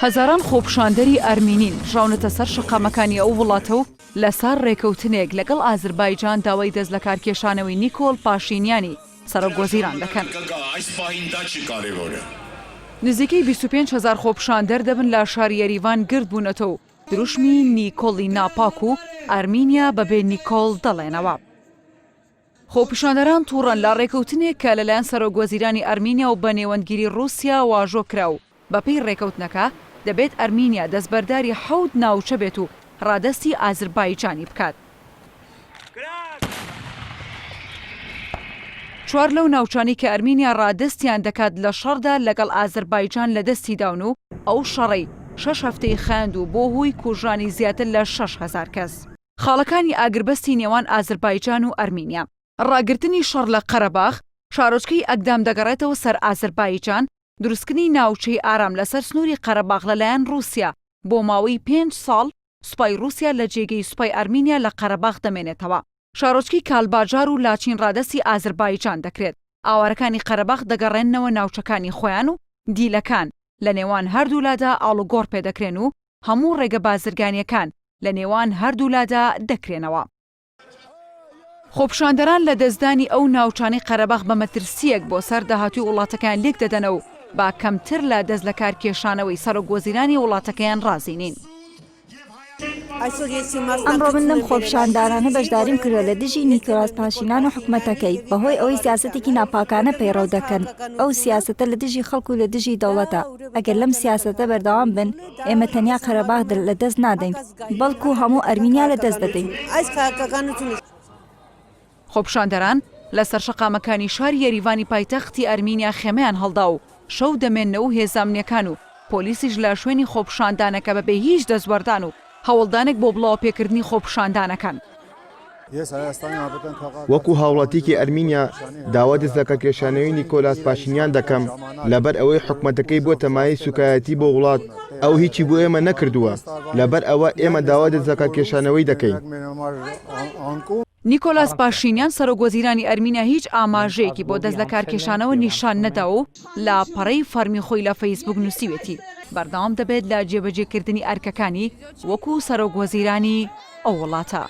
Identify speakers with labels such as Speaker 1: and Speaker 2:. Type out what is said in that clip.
Speaker 1: هەزاران خۆپیشاندەری ئەرمینین ڕاونەتە سەر شقامەکانی ئەو وڵاتە و لەسەر ڕێکەوتنێک لەگەڵ ئازربایجان داوای دەستلەکارکێشانەوەی نیکۆل پاشینیانی سەرۆک وەزیران دەکەن. نزیکەی 25,000 خۆپیشاندەر دەبن لە شاری یەریڤان گرد بوونەتەوە و دروشمی نیکۆڵی ناپاک و ئەرمینیا بەبێ نیکۆڵ دەڵێنەوە. خۆپیشاندەران تووڕەن لە ڕێکەوتنێک کە لەلایەن سەرۆک وەزیرانی ئەرمینیا و بە نێوەندگیری رووسیا واژۆ کرا و بەپێی ڕێکەوتنەکە دەبێت ئەرمینیا دەستبەرداری 7 ناوچە بێت و ڕادەستی ئازربایجانی بکات. 4 لەو ناوچانی کە ئەرمینیا ڕادەستیان دەکات لە شەڕدا لەگەڵ ئازربایجان لە دەستی داون و ئەو شەڕەی 6 هەفتەی خاند و بۆ هۆی کوژانی زیاتر لە 6,000 کەس. خاڵەکانی ئاگربەستی نێوان ئازربایجان و ئەرمینیا. ڕاگرتنی شەڕ لە قەرەباخ شارۆچکەی ئەقدام دەگەڕێتەوە سەر ئازربایجان، دروستکردنی ناوچەی ئارام لەسەر سنووری قەرەباخ لەلایەن رووسیا بۆ ماوەی 5 ساڵ سوپای رووسیا لە جێگەی سوپای ئەرمینیا لە قەرەباخ دەمێنێتەوە. شارۆچکەی کالباجار و لاچین ڕادەستی ئازربایجان دەکرێت. ئاوارەکانی قەرەباخ دەگەڕێنەوە ناوچەکانی خۆیان و دیلەکان لە نێوان هەردوولادا ئاڵوگۆڕ پێدەکرێن و هەموو ڕێگە بازرگانیەکان لە نێوان هەردوولادا دەکرێنەوە. خۆپیشاندەران لە دەستدانی ئەو ناوچانی قەرەباخ بە مەترسیەک بۆ سەر داهاتوی وڵاتەکان لێک دەدەنەوە و با کەمتر لە دەستلەکارکێشانەوەی سەرۆک وەزیرانی وڵاتەکەیان ڕازینین.
Speaker 2: ئەمڕۆ من لەم خۆپیشاندارانە بەشداریم کردووە لە دژی نیکۆلاس پاشینان و حکومەتەکەی بەهۆی ئەوەی سیاسەتێکی ناپاکانە پەیڕەو دەکەن. ئەو سیاسەتە لە دژی خەڵک و لە دژی دەوڵەتە. ئەگەر لەم سیاسەتە بەردەوام بن ئێمە تەنیا قەرەباخ لە دەست نادەین بەڵکو هەموو ئەرمینیا لە دەست دەدەین.
Speaker 1: خۆپیشاندەران لەسەر شەقامەکانی شاری یەریڤانی پایتەختی ئەرمینیا خێمەیان هەڵدا و شەو دەمێننەوە و هێزانمنیەکان و پۆلیسیش لە شوێنی خۆپیشاندانەکە بەبێ هیچ دەستوەردان و هەوڵدانێک بۆ بڵاوپێکردنی خۆپیشاندانەکان.
Speaker 3: وەکو هاوڵاتیکی ئەرمینیا داوا دەستلەکارکێشانەوەی نیکۆلاس پاشینیان دەکەم لەبەر ئەوەی حکومەتەکەی بۆ تەمایی سوکایەتی بۆ وڵات ئەو هیچی بۆ ئێمە نەکردووە لەبەر ئەوە ئێمە داوا دەستلەکارکێشانەوەی دەکەین.
Speaker 1: نیکۆلاس پاشینیان سەرۆک وەزیرانی ئەرمینیا هیچ ئاماژەیەکی بۆ دەستلەکارکێشانەوە نیشان نەدا و لە پەڕەی فەرمی خۆی لە فەیسبوک نووسیوێتی بەردەوام دەبێت لە جێبەجێکردنی ئەرکەکانی وەکو سەرۆک وەزیرانی ئەو وڵاتە.